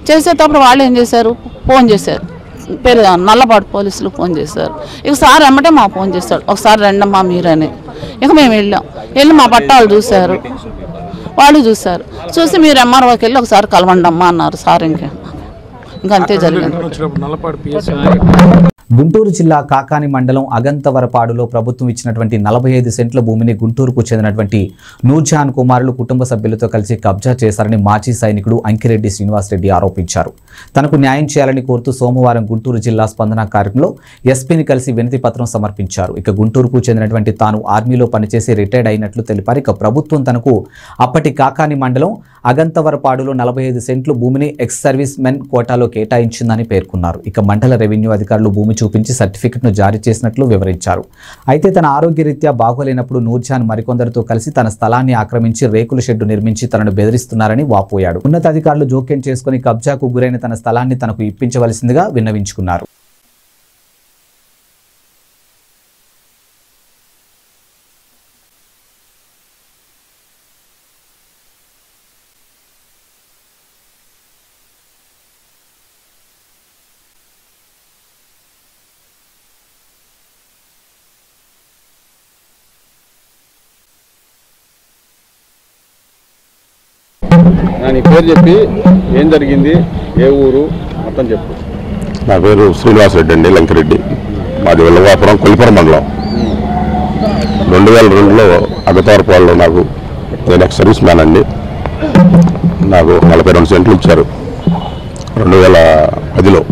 చేసేటప్పుడు వాళ్ళు ఏం చేశారు, ఫోన్ చేశారు, నల్లపాడు పోలీసులు ఫోన్ చేశారు. ఇక సార్ అమ్మటే మా ఫోన్ చేశాడు, ఒకసారి రండమ్మా మీరని. ఇక మేము వెళ్ళి మా పట్టాలు చూశారు, వాళ్ళు చూసి మీరు ఎంఆర్ఓకి వెళ్ళి ఒకసారి కలవండి అమ్మా అన్నారు సార్. ఇంకా ఇంకా అంతే జరిగింది. గుంటూరు జిల్లా కాకాని మండలం అగంతవరపాడులో ప్రభుత్వం ఇచ్చినటువంటి 45 సెంట్ల భూమిని గుంటూరుకు చెందినటువంటి నూర్జహాన్ కుమారులు కుటుంబ సభ్యులతో కలిసి కబ్జా చేశారని మాజీ సైనికుడు అంకిరెడ్డి శ్రీనివాసరెడ్డి ఆరోపించారు. తనకు న్యాయం చేయాలని కోరుతూ సోమవారం గుంటూరు జిల్లా స్పందన కార్యక్రమంలో ఎస్పీని కలిసి వినతి పత్రం సమర్పించారు. ఇక గుంటూరుకు చెందినటువంటి తాను ఆర్మీలో పనిచేసి రిటైర్డ్ అయినట్లు తెలిపారు. ఇక ప్రభుత్వం తనకు అప్పటి కాకాని మండలం అగంతవరపాడులో 45 సెంట్లు భూమిని ఎక్స్ సర్వీస్ మెన్ కోటాలో కేటాయించిందని పేర్కొన్నారు. ఇక మండల రెవెన్యూ అధికారులు భూమి చూపించి సర్టిఫికెట్ను జారీ చేసినట్లు వివరించారు. అయితే తన ఆరోగ్యరీత్యా బాగోలేనప్పుడు నూర్జహాన్ మరికొందరితో కలిసి తన స్థలాన్ని ఆక్రమించి రేకుల షెడ్డు నిర్మించి తనను బెదిరిస్తున్నారని వాపోయాడు. ఉన్నతాధికారులు జోక్యం చేసుకుని కబ్జాకు గురైన తన స్థలాన్ని తనకు ఇప్పించవలసిందిగా విన్నవించుకున్నారు. నీ పేరు చెప్పి ఏం జరిగింది, ఏ ఊరు మొత్తం చెప్పు. నా పేరు శ్రీనివాసరెడ్డి అండి, లంకిరెడ్డి. మాది వెల్లవాపురం కొల్లిపురం మండలం. 2002లో అగతవరపాడులో నేను ఎక్స్ సర్వీస్ మ్యాన్ అండి. నాకు 42 సెంట్లు ఇచ్చారు 2010లో.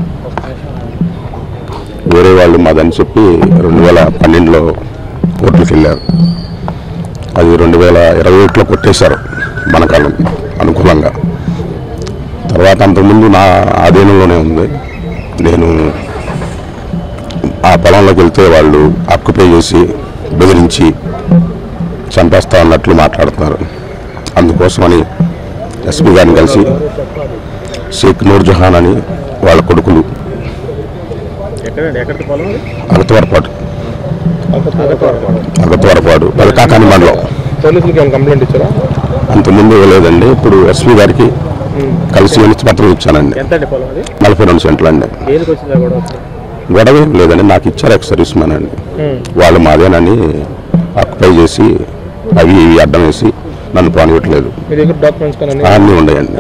వేరే వాళ్ళు మాదని చెప్పి 2012లో కోర్టుకి వెళ్ళారు. అది 2021లో కొట్టేశారు మనకాలం అనుకూలంగా. తర్వాత అంతకుముందు నా ఆధీనంలోనే ఉంది. నేను ఆ పొలంలోకి వెళ్తే వాళ్ళు ఆక్యుపై చేసి బెదిరించి చంపేస్తా అన్నట్లు మాట్లాడుతున్నారు. అందుకోసమని ఎస్పీ గారిని కలిసి షేక్ నూర్జహాన్ అని వాళ్ళ కొడుకులు అగతవరపాడు కాకాని మండలం. కంప్లైంట్ ఇచ్చారా? అంతకుముందు ఇవ్వలేదండి. ఇప్పుడు ఎస్పీ గారికి కలిసి వినతి పత్రం ఇచ్చానండి. 42 సెంట్లు అండి. గొడవ ఏం లేదండి, నాకు ఇచ్చారు ఎక్స్ సర్వీస్ మ్యాన్ అండి. వాళ్ళు మాదేనని ఆక్యుపై చేసి అవి ఇవి అడ్డం వేసి నన్ను పానివ్వట్లేదు. అన్నీ ఉన్నాయండి.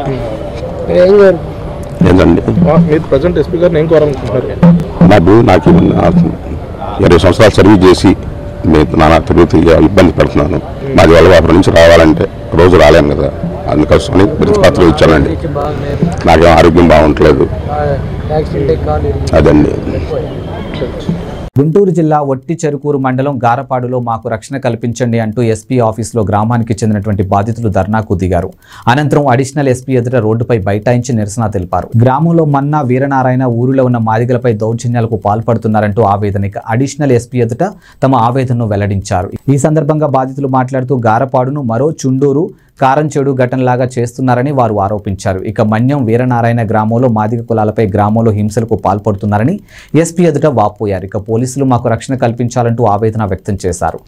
ఏంటండి నాకు 20 సంవత్సరాలు సర్వీస్ చేసి నానా తిరుగుతూ ఇబ్బంది పడుతున్నాను. మాది వెల్లవాపురం నుంచి రావాలంటే రోజు రాలేను కదా, అందుకోసమని వినతిపత్రం ఇచ్చానండి. నాకేం ఆరోగ్యం బాగుంటలేదు అదండి. గుంటూరు జిల్లా ఒట్టి చెరుకూరు మండలం గారపాడులో మాకు రక్షణ కల్పించండి అంటూ ఎస్పీ ఆఫీసులో గ్రామానికి చెందినటువంటి బాధితులు ధర్నాకు దిగారు. అనంతరం అడిషనల్ ఎస్పీ ఎదుట రోడ్డుపై బైఠాయించి నిరసన తెలిపారు. గ్రామంలో మన్నా వీరనారాయణ ఊరిలో ఉన్న మాదిగలపై దౌర్జన్యాలకు పాల్పడుతున్నారంటూ ఆవేదన. అడిషనల్ ఎస్పీ ఎదుట తమ ఆవేదనను వెల్లడించారు. ఈ సందర్భంగా బాధితులు మాట్లాడుతూ గారపాడును మరో చుండూరు కారంచెడు ఘటనలాగా చేస్తున్నారని వారు ఆరోపించారు. ఇక మన్యం వీరనారాయణ గ్రామంలో మాదిగ కులాలపై గ్రామంలో హింసలకు పాల్పడుతున్నారని ఎస్పీ ఎదుట వాపోయారు. ఇక పోలీసులు మాకు రక్షణ కల్పించాలంటూ ఆవేదన వ్యక్తం చేశారు.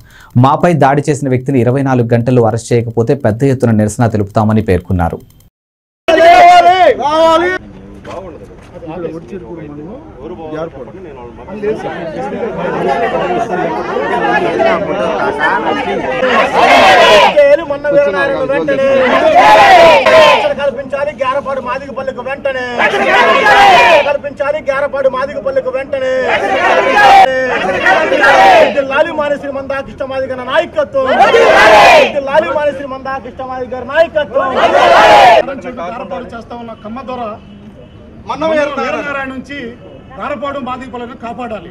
మాపై దాడి చేసిన వ్యక్తిని 24 గంటల్లో అరెస్ట్ చేయకపోతే పెద్ద ఎత్తున నిరసన తెలుపుతామని పేర్కొన్నారు. కల్పించాలి గారపాడు మాదిగ పల్లెకు వెంటనే కల్పించాలి గారపాడు మాదిగ పల్లెకు వెంటనే లాలి మానశ్రీ మందాకృష్ణ మాదిగ నాయకత్వం లాలి మానశ్రీ మందాకృష్ణ మాదిగ గారి నాయకత్వం గారపాడు చేస్తా ఉన్న కమ్మ ద్వారా వీరనారాయణ నుంచి గారపాడు మాదిగ పల్లెను కాపాడాలి.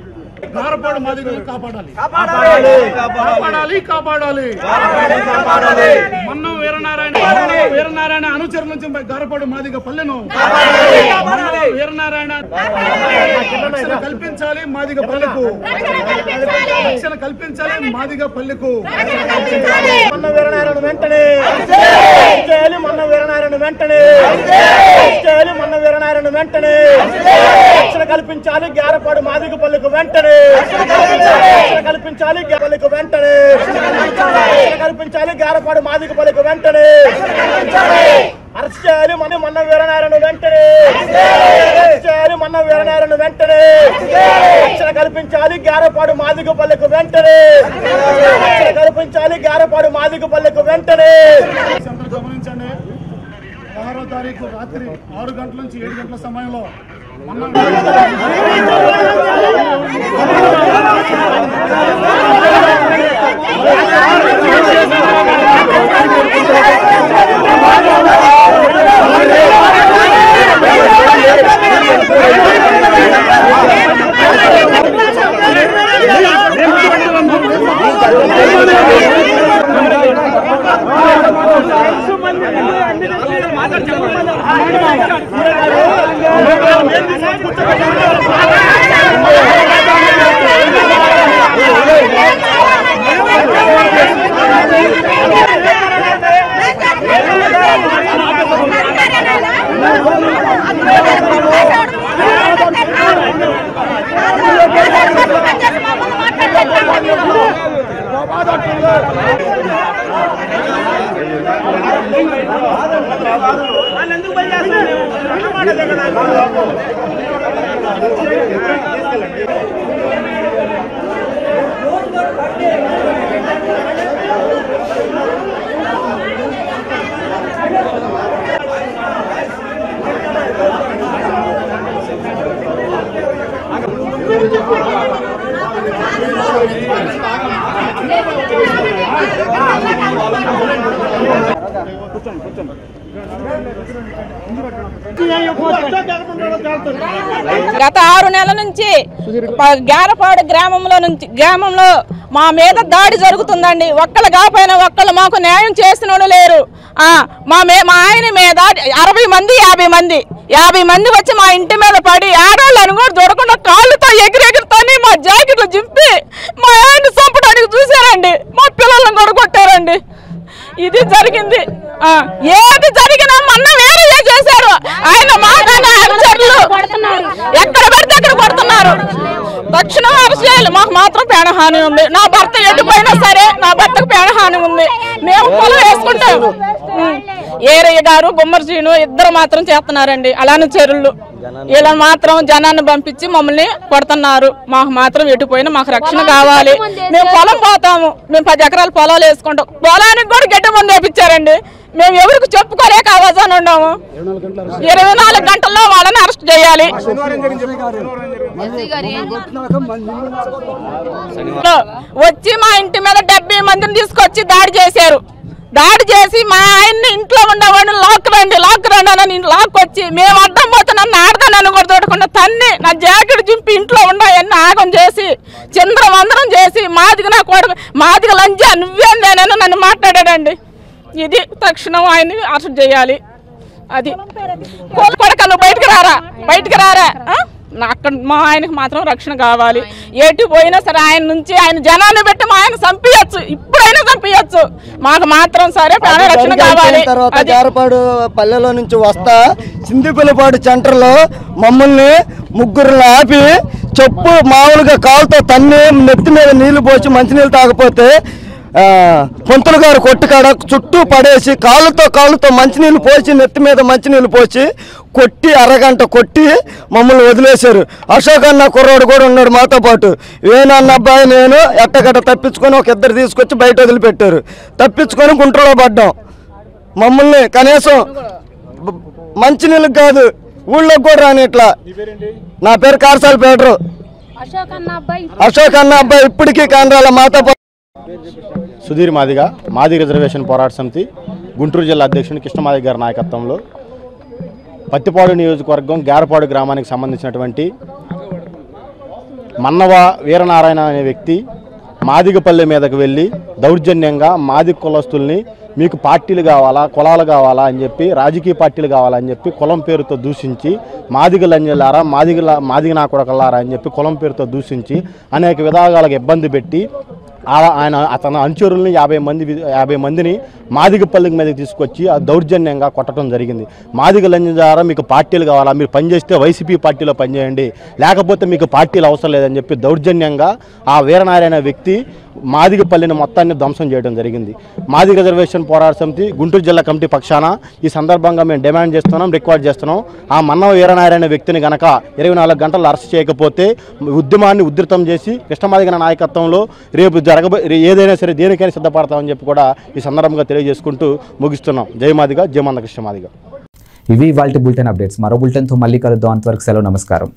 గారపాడు మాదిగలను కాపాడాలి కాపాడాలి కాపాడాలి కాపాడాలి. మన్నం వీరనారాయణ అనుచరు నుంచి గారపాడు మాదిగ పల్లెను వీరనారాయణ కల్పించాలి. మాదిగ పల్లెకు రక్షణ కల్పించాలి. మాదిగ పల్లెకు మన్న వీరనారాయణ వెంటనే మన్న వీరనారాయణ వెంటనే మన్న వీరనారాయణ వెంటనే రక్షణ కల్పించాలి. గారపాడు మాదిగ పల్లెకు వెంటనే కల్పించాలి. పల్లెకు వెంటనే కల్పించాలి. గారపాడు మాదిగ పల్లెకు వెంటనే అరెస్ట్ చేయాలి. మన్న వీరనారాయణ వెంటనే చేయాలి. మన్న వీరనారాయణ వెంటనే రక్షణ కల్పించాలి. గారపాడు మాదిగ పల్లెకు వెంటనే రక్షణ కల్పించాలి. గారపాడు మాదిగ పల్లెకు వెంటనే. గమనించండి, 16వ తారీఖు రాత్రి 6 గంటల నుంచి 7 గంటల సమయంలో గత 6 నెలల నుంచి గ్యారపాడు గ్రామంలో మా మీద దాడి జరుగుతుందండి. ఒక్కళ్ళు కాకపోయినా ఒక్కళ్ళు మాకు న్యాయం చేసినోళ్ళు లేరు. మా ఆయన మీద 60 మంది 50 మంది వచ్చి మా ఇంటి మీద పడి ఆడవాళ్ళని కూడా చూడకుండా కాళ్ళతో ఎగిరెగిరితోని మా జాకెట్లు జింపి మా ఆయన చంపడానికి చూశారండి. మా పిల్లలను కూడా కొట్టారండి. ఇది జరిగింది. ఏది జరిగినా మొన్న వేరే చేశారు. ఆయన మాకన్నా ఎక్కడ పడితే అక్కడ కొడుతున్నారు. తక్షణం అరెస్ట్ చేయాలి. మాకు మాత్రం ప్రాణహాని ఉంది. నా భర్త ఎటుపోయినా సరే నా భర్తకు ప్రాణహాని ఉంది. మేము పొలం వేసుకుంటాం. ఏరయ్య గారు గుమ్మరి శ్రీను ఇద్దరు మాత్రం చేస్తున్నారండి. అలానే చెరుళ్ళు వీళ్ళని మాత్రం జనాన్ని పంపించి మమ్మల్ని కొడుతున్నారు. మాకు మాత్రం ఎటుపోయినా మాకు రక్షణ కావాలి. మేము పొలం పోతాము. మేము 10 ఎకరాల పొలాలు వేసుకుంటాం. పొలానికి కూడా గడ్డి మందు వేపించారండి. మేము ఎవరికి చెప్పుకోలేక ఆవాజాన్ని ఉన్నాము. 24 గంటల్లో వాళ్ళని అరెస్ట్ చేయాలి. వచ్చి మా ఇంటి మీద 70 మందిని తీసుకొచ్చి దాడి చేశారు. దాడి చేసి మా ఆయన్ని ఇంట్లో ఉండేవాడిని లాక్ రండి అని లాక్ వచ్చి మేము అడ్డం పోతే నన్ను ఆడదానని కూడా చూడకుండా తన్ని నా జాకెట్ చింపి ఇంట్లో ఉన్నాయన్ని ఆగం చేసి చంద్రవందనం చేసి మాదిగ నా కొడుకు మాదిగ లంజా నువ్వేందేనని నన్ను మాట్లాడాడండి. ఇది తక్షణం ఆయన్ని అరెస్ట్ చేయాలి. అది కొడుక నువ్వు బయటికి రారా అక్కడ మా ఆయనకు మాత్రం రక్షణ కావాలి. ఎటు పోయినా సరే ఆయన నుంచి ఆయన జనాన్ని పెట్టి మా ఆయన చంపించచ్చు. ఇప్పుడైనా చంపించచ్చు. మాకు మాత్రం సరే ప్రాణ రక్షణ కావాలి. తర్వాత జారపాడు పల్లెలో నుంచి వస్తా సిందిపిల్లపాడు సెంటర్లో మమ్మల్ని ముగ్గురు ఆపి చెప్పు మామూలుగా కాలుతో తన్ని నెత్తి మీద నీళ్లు పోసి మంచినీళ్ళు తాగపోతే పొంతులు గారు కొట్టుకాడ చుట్టూ పడేసి కాళ్ళతో మంచినీళ్ళు పోసి నెత్తి మీద మంచినీళ్ళు పోసి కొట్టి అరగంట కొట్టి మమ్మల్ని వదిలేశారు. అశోక్ అన్న కుర్రోడు కూడా ఉన్నాడు మాతో పాటు. వేణన్న అబ్బాయి నేను ఎట్టగట్ట తప్పించుకొని ఒక ఇద్దరు తీసుకొచ్చి బయట వదిలిపెట్టారు. తప్పించుకొని గుంటలో పడ్డాం. మమ్మల్ని కనీసం మంచినీళ్ళకి కాదు ఊళ్ళోకి కూడా రాని ఇట్లా. నా పేరు కార్సాల పేటరు. అశోక్ అన్న అబ్బాయి ఇప్పటికీ కానరాల మాతో పాటు. సుధీర్ మాదిగ రిజర్వేషన్ పోరాట సమితి గుంటూరు జిల్లా అధ్యక్షుని కృష్ణమాదిగ గారి నాయకత్వంలో పత్తిపాడు నియోజకవర్గం గ్యారపాడు గ్రామానికి సంబంధించినటువంటి మన్నవ వీరనారాయణ అనే వ్యక్తి మాదిగపల్లె మీదకు వెళ్ళి దౌర్జన్యంగా మాదిగ కులస్తుల్ని మీకు పార్టీలు కావాలా కులాలు కావాలా అని చెప్పి రాజకీయ పార్టీలు కావాలని చెప్పి కులం పేరుతో దూషించి మాదిగ లంజలారా మాదిగ నా కొడకలారా అని చెప్పి కులం పేరుతో దూషించి అనేక విధాలుగా ఇబ్బంది పెట్టి అతని అనుచరుల్ని 50 మందిని మాదిగపల్లి మీదకి తీసుకొచ్చి ఆ దౌర్జన్యంగా కొట్టడం జరిగింది. మాదిగ లంజలారా మీకు పార్టీలు కావాలా, మీరు పనిచేస్తే వైసీపీ పార్టీలో పనిచేయండి, లేకపోతే మీకు పార్టీలు అవసరం లేదని చెప్పి దౌర్జన్యంగా ఆ వీరనారాయణ వ్యక్తి మాదిగపల్లిని మొత్తాన్ని ధ్వంసం చేయడం జరిగింది. మాదిగ రిజర్వేషన్ పోరాట సమితి గుంటూరు జిల్లా కమిటీ పక్షాన ఈ సందర్భంగా మేము డిమాండ్ చేస్తున్నాం, రిక్వెస్ట్ చేస్తున్నాం. ఆ మన్నవ వీరనారాయణ వ్యక్తిని గనక 24 గంటలు అరెస్ట్ చేయకపోతే ఉద్యమాన్ని ఉధృతం చేసి కృష్ణమాదిగ నాయకత్వంలో రేపు ఏదైనా సరే దేనికైనా సిద్ధపడతామని చెప్పి కూడా ఈ సందర్భంగా తెలియజేసుకుంటూ ముగిస్తున్నాం. జయ మాదిగ, జయ మంద కృష్ణమాదిగ. ఇవి ఇవాల్టి బులెటిన్ అప్డేట్స్. మరో బులెటిన్తో మళ్ళీ కలుద్దాం. అంతవరకు సెలవు, నమస్కారం.